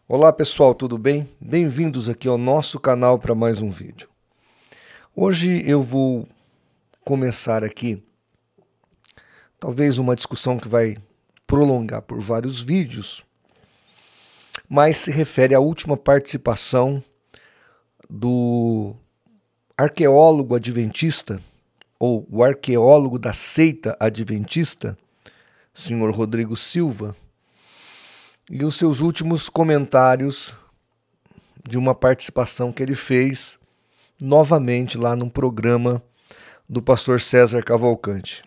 Olá pessoal, tudo bem? Bem-vindos aqui ao nosso canal para mais um vídeo. Hoje eu vou começar aqui, talvez uma discussão que vai prolongar por vários vídeos, mas se refere à última participação do arqueólogo adventista, ou o arqueólogo da seita adventista, senhor Rodrigo Silva, e os seus últimos comentários de uma participação que ele fez novamente lá num programa do pastor César Cavalcante.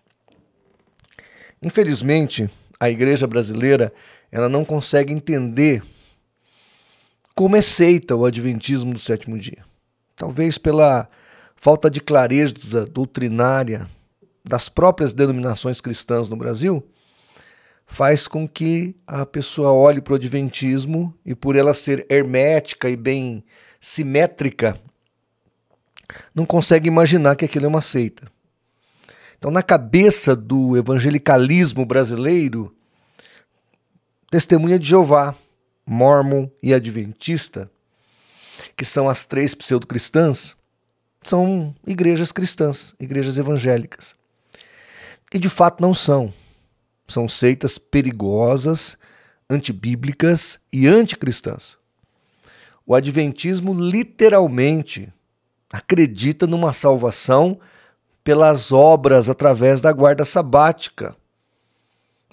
Infelizmente, a igreja brasileira ela não consegue entender como é seita o adventismo do sétimo dia. Talvez pela falta de clareza doutrinária das próprias denominações cristãs no Brasil, faz com que a pessoa olhe para o adventismo e por ela ser hermética e bem simétrica, não consegue imaginar que aquilo é uma seita. Então, na cabeça do evangelicalismo brasileiro, Testemunha de Jeová, Mórmon e Adventista, que são as três pseudo-cristãs, são igrejas cristãs, igrejas evangélicas. E de fato não são. São seitas perigosas, antibíblicas e anticristãs. O adventismo literalmente acredita numa salvação pelas obras através da guarda sabática.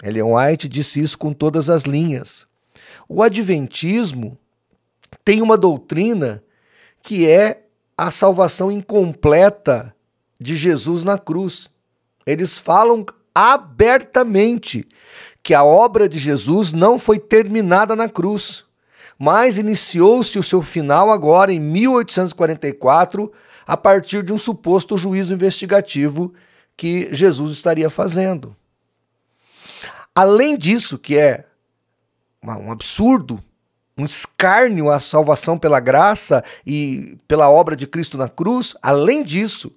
Ellen White disse isso com todas as linhas. O adventismo tem uma doutrina que é a salvação incompleta de Jesus na cruz. Eles falam abertamente que a obra de Jesus não foi terminada na cruz, mas iniciou-se o seu final agora em 1844, a partir de um suposto juízo investigativo que Jesus estaria fazendo. Além disso, que é um absurdo, um escárnio à salvação pela graça e pela obra de Cristo na cruz, além disso,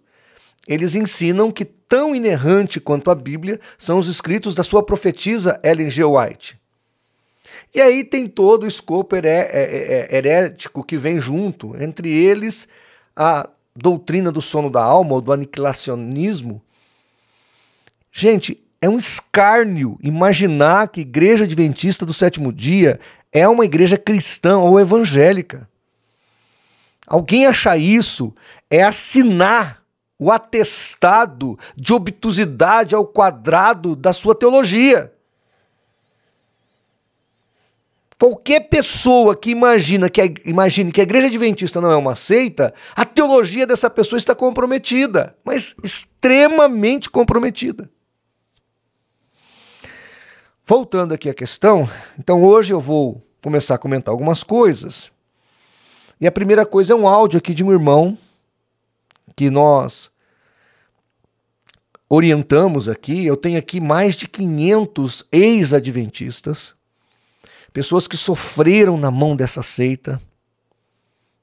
eles ensinam que tão inerrante quanto a Bíblia são os escritos da sua profetisa Ellen G. White. E aí tem todo o escopo herético que vem junto, entre eles a doutrina do sono da alma, ou do aniquilacionismo. Gente, é um escárnio imaginar que a igreja adventista do sétimo dia é uma igreja cristã ou evangélica. Alguém achar isso é assinar o atestado de obtusidade ao quadrado da sua teologia. Qualquer pessoa que imagine que a igreja adventista não é uma seita, a teologia dessa pessoa está comprometida, mas extremamente comprometida. Voltando aqui à questão, então hoje eu vou começar a comentar algumas coisas. E a primeira coisa é um áudio aqui de um irmão que nós orientamos aqui. Eu tenho aqui mais de 500 ex-adventistas, pessoas que sofreram na mão dessa seita.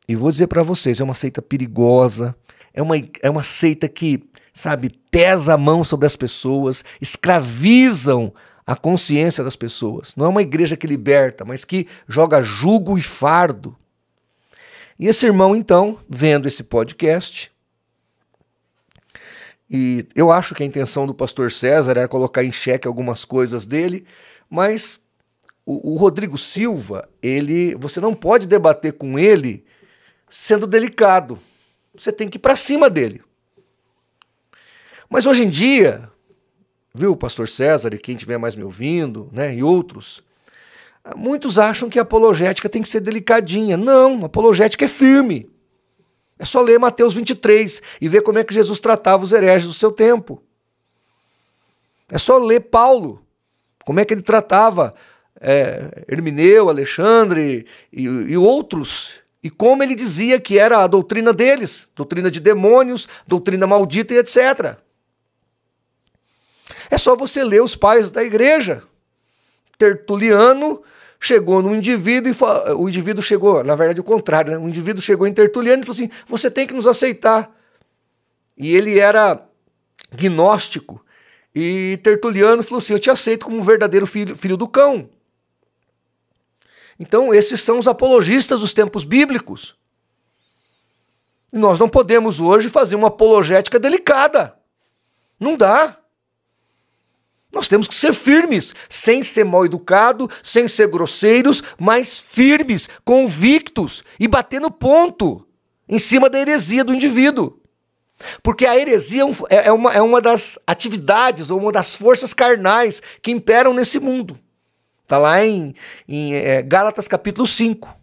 E vou dizer para vocês, é uma seita perigosa, é uma seita que, pesa a mão sobre as pessoas, escravizam a consciência das pessoas. Não é uma igreja que liberta, mas que joga jugo e fardo. E esse irmão, então, vendo esse podcast, e eu acho que a intenção do pastor César era colocar em xeque algumas coisas dele, mas o Rodrigo Silva, você não pode debater com ele sendo delicado. Você tem que ir para cima dele. Mas hoje em dia, viu, pastor César e quem estiver mais me ouvindo, né, e outros, muitos acham que a apologética tem que ser delicadinha. Não, a apologética é firme. É só ler Mateus 23 e ver como é que Jesus tratava os hereges do seu tempo. É só ler Paulo, como é que ele tratava Hermineu, Alexandre e outros, e como ele dizia que era a doutrina deles, doutrina de demônios, doutrina maldita e etc. É só você ler os pais da igreja. Tertuliano chegou num indivíduo e o indivíduo chegou, na verdade o contrário, né? O indivíduo chegou em Tertuliano e falou assim: você tem que nos aceitar. E ele era gnóstico, e Tertuliano falou assim: eu te aceito como um verdadeiro filho do cão. Então esses são os apologistas dos tempos bíblicos. E nós não podemos hoje fazer uma apologética delicada. Não dá. Nós temos que ser firmes, sem ser mal educado, sem ser grosseiros, mas firmes, convictos e bater no ponto em cima da heresia do indivíduo. Porque a heresia é uma das atividades ou uma das forças carnais que imperam nesse mundo. Está lá em Gálatas capítulo 5.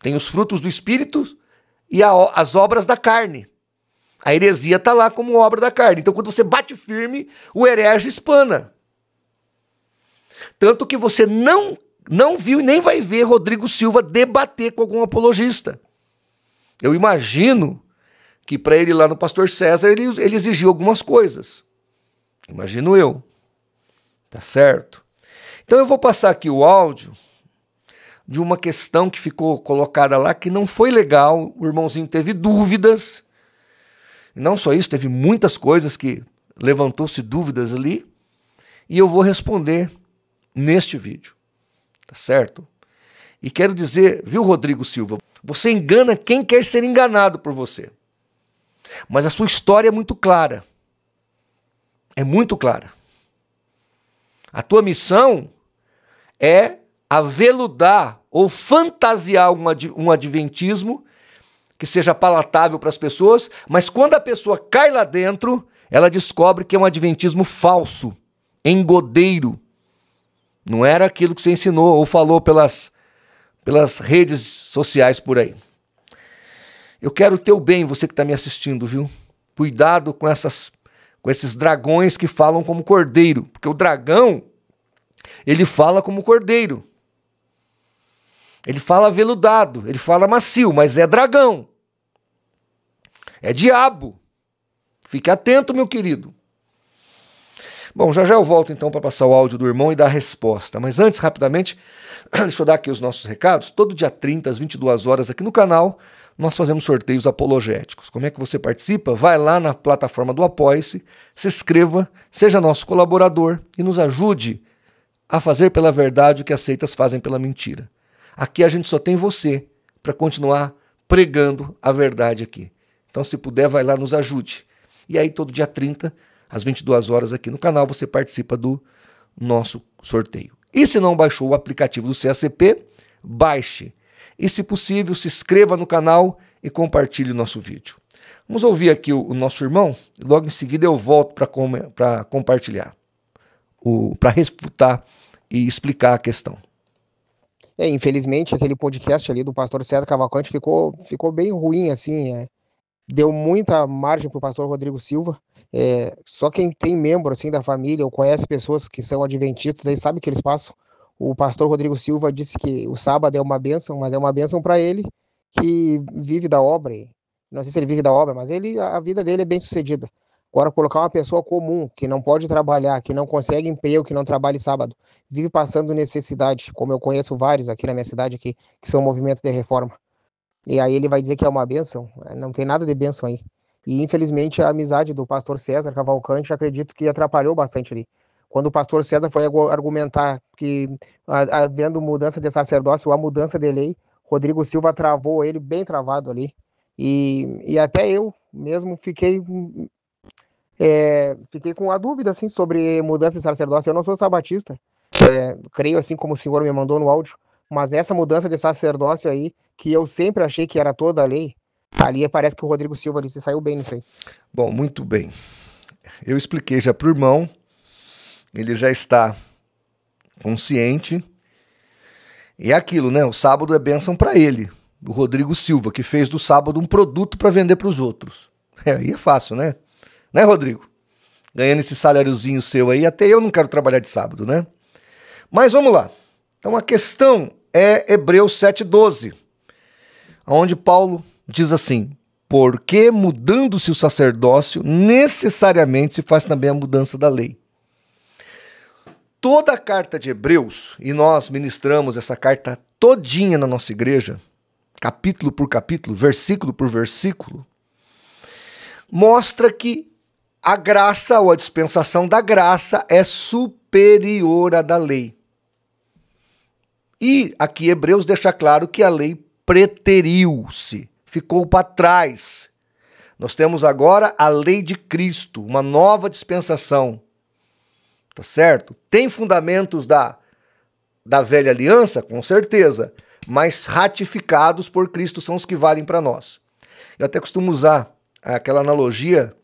Tem os frutos do Espírito e as obras da carne. A heresia está lá como obra da carne. Então quando você bate firme, o herege espana. Tanto que você não viu e nem vai ver Rodrigo Silva debater com algum apologista. Eu imagino que para ele ir lá no pastor César, ele exigiu algumas coisas. Imagino eu. Tá certo? Então eu vou passar aqui o áudio de uma questão que ficou colocada lá que não foi legal. O irmãozinho teve dúvidas. E não só isso, teve muitas coisas que levantou-se dúvidas ali. E eu vou responder neste vídeo. Tá certo? E quero dizer, viu, Rodrigo Silva, você engana quem quer ser enganado por você. Mas a sua história é muito clara. É muito clara. A tua missão é aveludar ou fantasiar um adventismo que seja palatável para as pessoas, mas quando a pessoa cai lá dentro, ela descobre que é um adventismo falso, engodeiro. Não era aquilo que você ensinou ou falou pelas redes sociais por aí. Eu quero o teu bem, você que está me assistindo, viu? Cuidado com esses dragões que falam como cordeiro, porque o dragão, ele fala como cordeiro. Ele fala aveludado, ele fala macio, mas é dragão. É diabo. Fique atento, meu querido. Bom, já eu volto então para passar o áudio do irmão e dar a resposta. Mas antes, rapidamente, deixa eu dar aqui os nossos recados. Todo dia 30, às 22 horas, aqui no canal, nós fazemos sorteios apologéticos. Como é que você participa? Vai lá na plataforma do Apoia-se, se inscreva, seja nosso colaborador e nos ajude a fazer pela verdade o que as seitas fazem pela mentira. Aqui a gente só tem você para continuar pregando a verdade aqui. Então, se puder, vai lá, nos ajude. E aí, todo dia 30, às 22 horas aqui no canal, você participa do nosso sorteio. E se não baixou o aplicativo do CACP, baixe. E, se possível, se inscreva no canal e compartilhe o nosso vídeo. Vamos ouvir aqui o nosso irmão, e logo em seguida eu volto para compartilhar, para refutar e explicar a questão. Infelizmente, aquele podcast ali do pastor César Cavalcante ficou bem ruim, assim, deu muita margem para o pastor Rodrigo Silva. Só quem tem membro assim da família ou conhece pessoas que são adventistas aí sabe o que eles passam. O pastor Rodrigo Silva disse que o sábado é uma bênção, mas é uma bênção para ele que vive da obra. Não sei se ele vive da obra, mas a vida dele é bem sucedida. Agora, colocar uma pessoa comum, que não pode trabalhar, que não consegue emprego, que não trabalha sábado, vive passando necessidade, como eu conheço vários aqui na minha cidade, que são movimentos de reforma. E aí ele vai dizer que é uma bênção? Não tem nada de bênção aí. E infelizmente a amizade do pastor César Cavalcante, acredito que atrapalhou bastante ali. Quando o pastor César foi argumentar que, havendo mudança de sacerdócio ou a mudança de lei, Rodrigo Silva travou ele, bem travado ali. E até eu mesmo fiquei com a dúvida assim, sobre mudança de sacerdócio. Eu não sou sabatista, creio assim como o senhor me mandou no áudio, mas essa mudança de sacerdócio aí, que eu sempre achei que era toda a lei, ali parece que o Rodrigo Silva ali se saiu bem nisso aí. Bom, muito bem. Eu expliquei já para o irmão, ele já está consciente. E é aquilo, né? O sábado é bênção para ele, o Rodrigo Silva, que fez do sábado um produto para vender para os outros. Aí é fácil, né? Né, Rodrigo? Ganhando esse saláriozinho seu aí, até eu não quero trabalhar de sábado, né? Mas vamos lá. Então a questão é Hebreus 7,12, onde Paulo diz assim: porque mudando-se o sacerdócio, necessariamente se faz também a mudança da lei. Toda a carta de Hebreus, e nós ministramos essa carta todinha na nossa igreja, capítulo por capítulo, versículo por versículo, mostra que a graça ou a dispensação da graça é superior à da lei. E aqui Hebreus deixa claro que a lei preteriu-se, ficou para trás. Nós temos agora a lei de Cristo, uma nova dispensação. Tá certo? Tem fundamentos da velha aliança, com certeza, mas ratificados por Cristo são os que valem para nós. Eu até costumo usar aquela analogia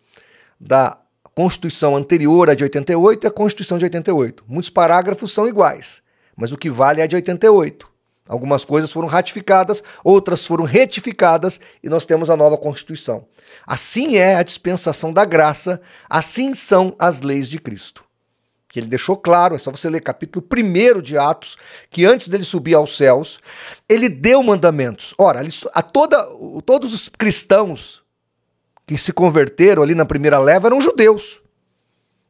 da Constituição anterior à de 88 e a Constituição de 88. Muitos parágrafos são iguais, mas o que vale é a de 88. Algumas coisas foram ratificadas, outras foram retificadas e nós temos a nova Constituição. Assim é a dispensação da graça, assim são as leis de Cristo. Que ele deixou claro, é só você ler capítulo 1 de Atos, que antes dele subir aos céus, ele deu mandamentos. Ora, todos os cristãos que se converteram ali na primeira leva eram judeus.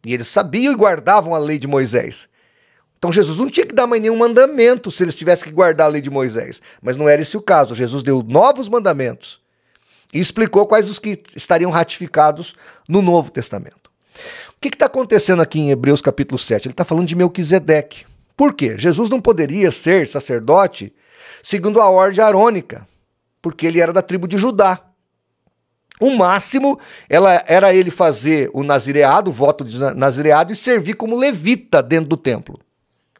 E eles sabiam e guardavam a lei de Moisés. Então Jesus não tinha que dar mais nenhum mandamento se eles tivessem que guardar a lei de Moisés. Mas não era esse o caso. Jesus deu novos mandamentos e explicou quais os que estariam ratificados no Novo Testamento. O que está acontecendo aqui em Hebreus capítulo 7? Ele está falando de Melquisedeque. Por quê? Jesus não poderia ser sacerdote segundo a ordem arônica, porque ele era da tribo de Judá. O máximo era ele fazer o nazireado, o voto de nazireado, e servir como levita dentro do templo.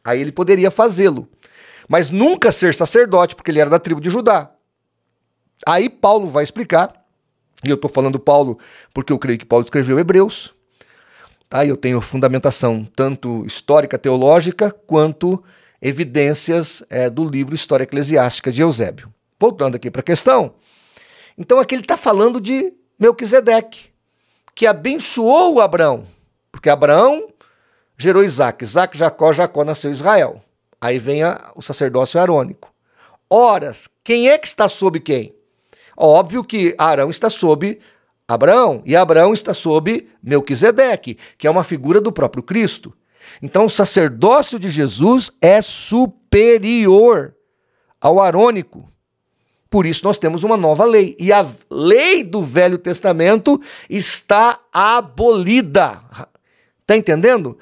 Aí ele poderia fazê-lo. Mas nunca ser sacerdote, porque ele era da tribo de Judá. Aí Paulo vai explicar, e eu estou falando Paulo porque eu creio que Paulo escreveu Hebreus. Tá? Eu tenho fundamentação tanto histórica, teológica, quanto evidências do livro História Eclesiástica de Eusébio. Voltando aqui para a questão. Então aqui ele está falando de Melquisedeque, que abençoou Abraão, porque Abraão gerou Isaac, Isaac, Jacó, Jacó nasceu Israel. Aí vem o sacerdócio arônico. Horas, quem é que está sob quem? Óbvio que Arão está sob Abraão, e Abraão está sob Melquisedeque, que é uma figura do próprio Cristo. Então o sacerdócio de Jesus é superior ao arônico. Por isso nós temos uma nova lei. E a lei do Velho Testamento está abolida. Está entendendo?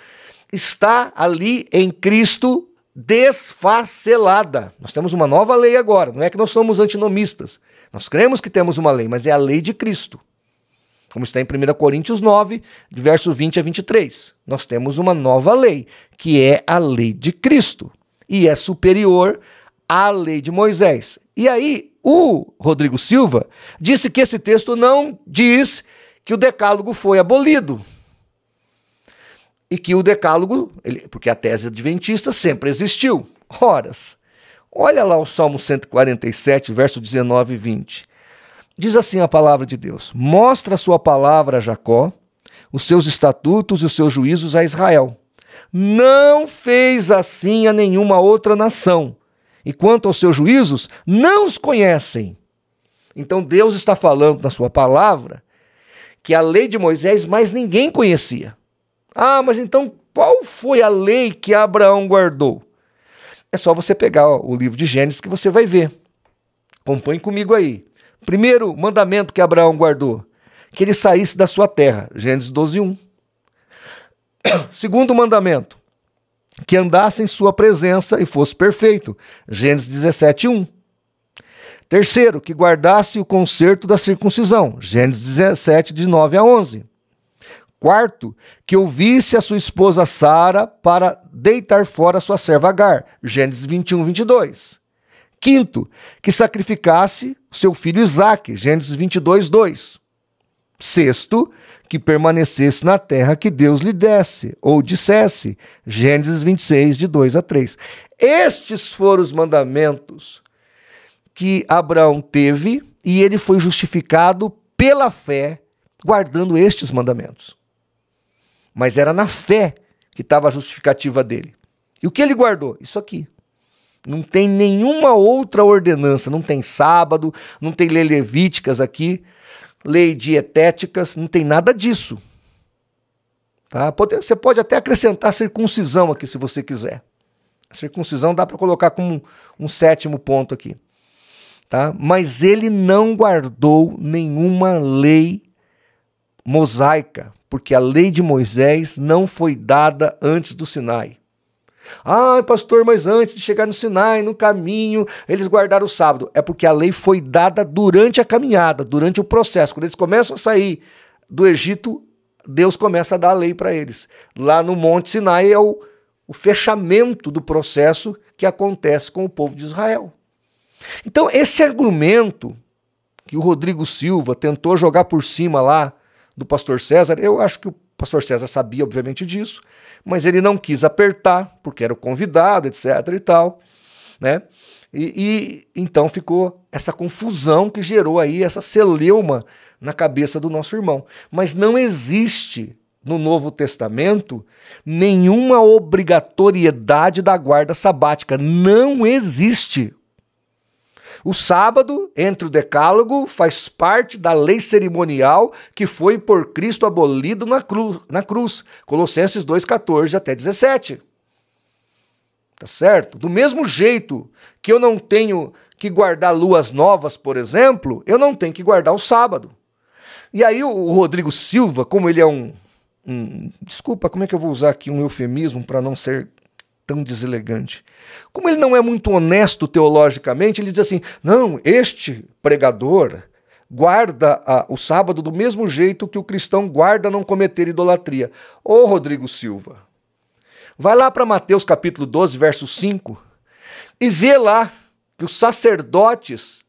Está ali em Cristo desfacelada. Nós temos uma nova lei agora. Não é que nós somos antinomistas. Nós cremos que temos uma lei, mas é a lei de Cristo. Como está em 1 Coríntios 9, de verso 20 a 23. Nós temos uma nova lei, que é a lei de Cristo. E é superior à lei de Moisés. E aí, o Rodrigo Silva disse que esse texto não diz que o decálogo foi abolido. E que o decálogo, porque a tese adventista sempre existiu. Horas, olha lá o Salmo 147, verso 19 e 20. Diz assim a palavra de Deus: mostra a sua palavra a Jacó, os seus estatutos e os seus juízos a Israel. Não fez assim a nenhuma outra nação. E quanto aos seus juízos, não os conhecem. Então Deus está falando na sua palavra que a lei de Moisés mais ninguém conhecia. Ah, mas então qual foi a lei que Abraão guardou? É só você pegar o livro de Gênesis que você vai ver. Acompanhe comigo aí. Primeiro mandamento que Abraão guardou, que ele saísse da sua terra. Gênesis 12:1. Segundo mandamento, que andasse em sua presença e fosse perfeito. Gênesis 17:1. Terceiro, que guardasse o concerto da circuncisão. Gênesis 17, de 9 a 11. Quarto, que ouvisse a sua esposa Sara para deitar fora a sua serva Agar. Gênesis 21, 22. Quinto, que sacrificasse seu filho Isaque. Gênesis 22, 2. Sexto, que permanecesse na terra que Deus lhe desse, ou dissesse. Gênesis 26, de 2 a 3. Estes foram os mandamentos que Abraão teve e ele foi justificado pela fé, guardando estes mandamentos. Mas era na fé que estava a justificativa dele. E o que ele guardou? Isso aqui. Não tem nenhuma outra ordenança, não tem sábado, não tem lei levíticas aqui, lei dietéticas, não tem nada disso. Tá? Você pode até acrescentar circuncisão aqui, se você quiser. A circuncisão dá para colocar como um sétimo ponto aqui. Tá? Mas ele não guardou nenhuma lei mosaica, porque a lei de Moisés não foi dada antes do Sinai. Ah, pastor, mas antes de chegar no Sinai, no caminho, eles guardaram o sábado. É porque a lei foi dada durante a caminhada, durante o processo. Quando eles começam a sair do Egito, Deus começa a dar a lei para eles. Lá no Monte Sinai é o fechamento do processo que acontece com o povo de Israel. Então, esse argumento que o Rodrigo Silva tentou jogar por cima lá do pastor César, eu acho que o pastor César sabia, obviamente, disso, mas ele não quis apertar, porque era o convidado, etc. e tal, né? E então ficou essa confusão que gerou aí essa celeuma na cabeça do nosso irmão. Mas não existe no Novo Testamento nenhuma obrigatoriedade da guarda sabática. Não existe. O sábado, entre o decálogo, faz parte da lei cerimonial que foi por Cristo abolido na cruz. Colossenses 2,14 até 17. Tá certo? Do mesmo jeito que eu não tenho que guardar luas novas, por exemplo, eu não tenho que guardar o sábado. E aí o Rodrigo Silva, como ele é desculpa, como é que eu vou usar aqui um eufemismo para não ser tão deselegante? Como ele não é muito honesto teologicamente, ele diz assim, não, este pregador guarda o sábado do mesmo jeito que o cristão guarda não cometer idolatria. Ô Rodrigo Silva, vai lá para Mateus capítulo 12, verso 5, e vê lá que os sacerdotes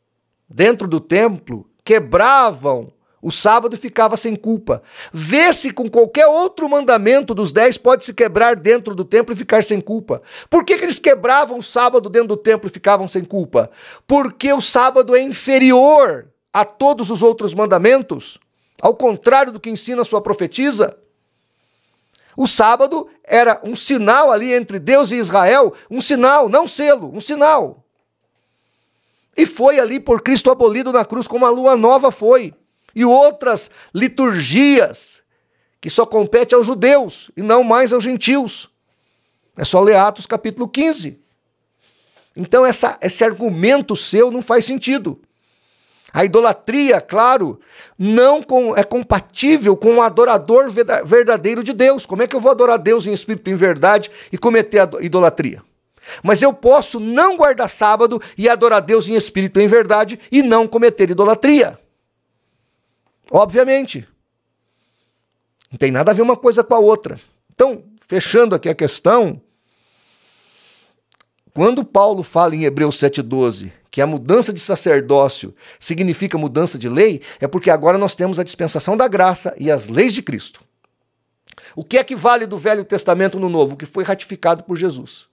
dentro do templo quebravam o sábado e ficava sem culpa. Vê se com qualquer outro mandamento dos 10 pode se quebrar dentro do templo e ficar sem culpa. Por que eles quebravam o sábado dentro do templo e ficavam sem culpa? Porque o sábado é inferior a todos os outros mandamentos, ao contrário do que ensina a sua profetisa. O sábado era um sinal ali entre Deus e Israel, um sinal, não selo, um sinal. E foi ali por Cristo abolido na cruz, como a lua nova foi. E outras liturgias que só compete aos judeus e não mais aos gentios. É só ler Atos capítulo 15. Então esse argumento seu não faz sentido. A idolatria, claro, não é compatível com o adorador verdadeiro de Deus. Como é que eu vou adorar Deus em espírito e em verdade e cometer a idolatria? Mas eu posso não guardar sábado e adorar Deus em espírito e em verdade e não cometer idolatria. Obviamente. Não tem nada a ver uma coisa com a outra. Então, fechando aqui a questão, quando Paulo fala em Hebreus 7,12 que a mudança de sacerdócio significa mudança de lei, é porque agora nós temos a dispensação da graça e as leis de Cristo. O que é que vale do Velho Testamento no Novo? O que foi ratificado por Jesus.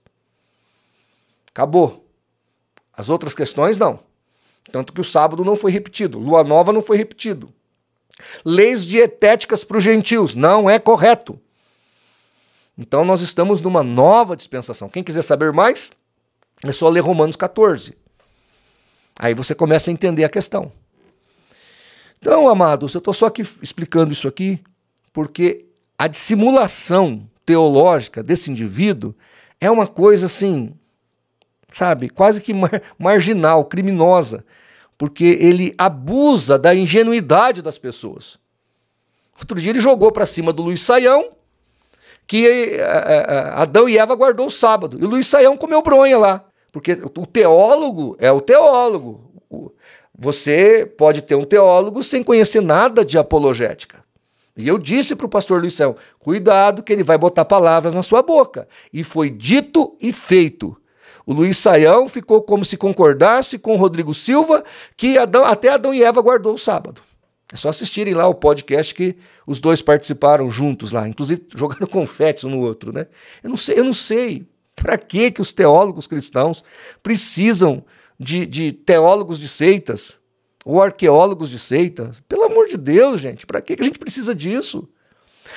Acabou. As outras questões não. Tanto que o sábado não foi repetido, lua nova não foi repetido. Leis dietéticas para os gentios, não é correto. Então nós estamos numa nova dispensação. Quem quiser saber mais, é só ler Romanos 14. Aí você começa a entender a questão. Então, amados, eu estou só aqui explicando isso aqui, porque a dissimulação teológica desse indivíduo é uma coisa assim, sabe, quase que marginal, criminosa, porque ele abusa da ingenuidade das pessoas. Outro dia ele jogou para cima do Luiz Saião que Adão e Eva guardou o sábado, e o Luiz Saião comeu bronha lá. Porque o teólogo é o teólogo. Você pode ter um teólogo sem conhecer nada de apologética. E eu disse para o pastor Luiz Saião, cuidado que ele vai botar palavras na sua boca. E foi dito e feito. O Luiz Saião ficou como se concordasse com o Rodrigo Silva que até Adão e Eva guardou o sábado. É só assistirem lá o podcast que os dois participaram juntos lá. Inclusive jogaram confetes um no outro, né? Eu não sei. Para que os teólogos cristãos precisam de teólogos de seitas ou arqueólogos de seitas? Pelo amor de Deus, gente, para que a gente precisa disso?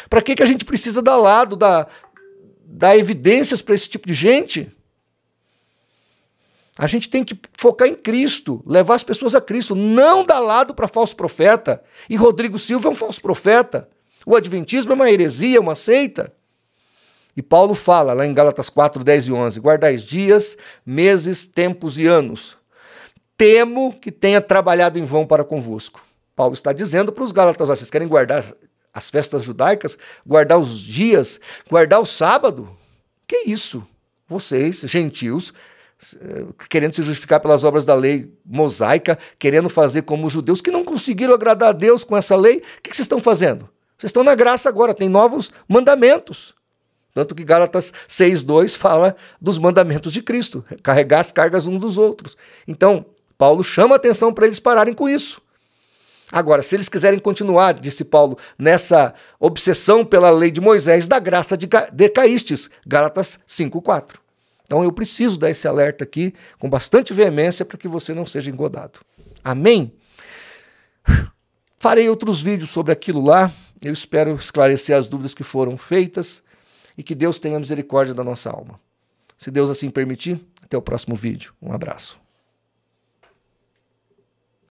Para que a gente precisa dar lado, dar evidências para esse tipo de gente? A gente tem que focar em Cristo, levar as pessoas a Cristo, não dar lado para falso profeta. E Rodrigo Silva é um falso profeta. O adventismo é uma heresia, uma seita. E Paulo fala lá em Gálatas 4, 10 e 11, guardais dias, meses, tempos e anos. Temo que tenha trabalhado em vão para convosco. Paulo está dizendo para os Gálatas, vocês querem guardar as festas judaicas, guardar os dias, guardar o sábado. Que isso? Vocês, gentios, querendo se justificar pelas obras da lei mosaica, querendo fazer como os judeus, que não conseguiram agradar a Deus com essa lei, o que vocês estão fazendo? Vocês estão na graça agora, tem novos mandamentos. Tanto que Gálatas 6:2 fala dos mandamentos de Cristo, carregar as cargas uns dos outros. Então, Paulo chama a atenção para eles pararem com isso. Agora, se eles quiserem continuar, disse Paulo, nessa obsessão pela lei de Moisés, da graça decaístes, Gálatas 5:4. Então eu preciso dar esse alerta aqui com bastante veemência para que você não seja engodado. Amém? Farei outros vídeos sobre aquilo lá. Eu espero esclarecer as dúvidas que foram feitas e que Deus tenha misericórdia da nossa alma. Se Deus assim permitir, até o próximo vídeo. Um abraço.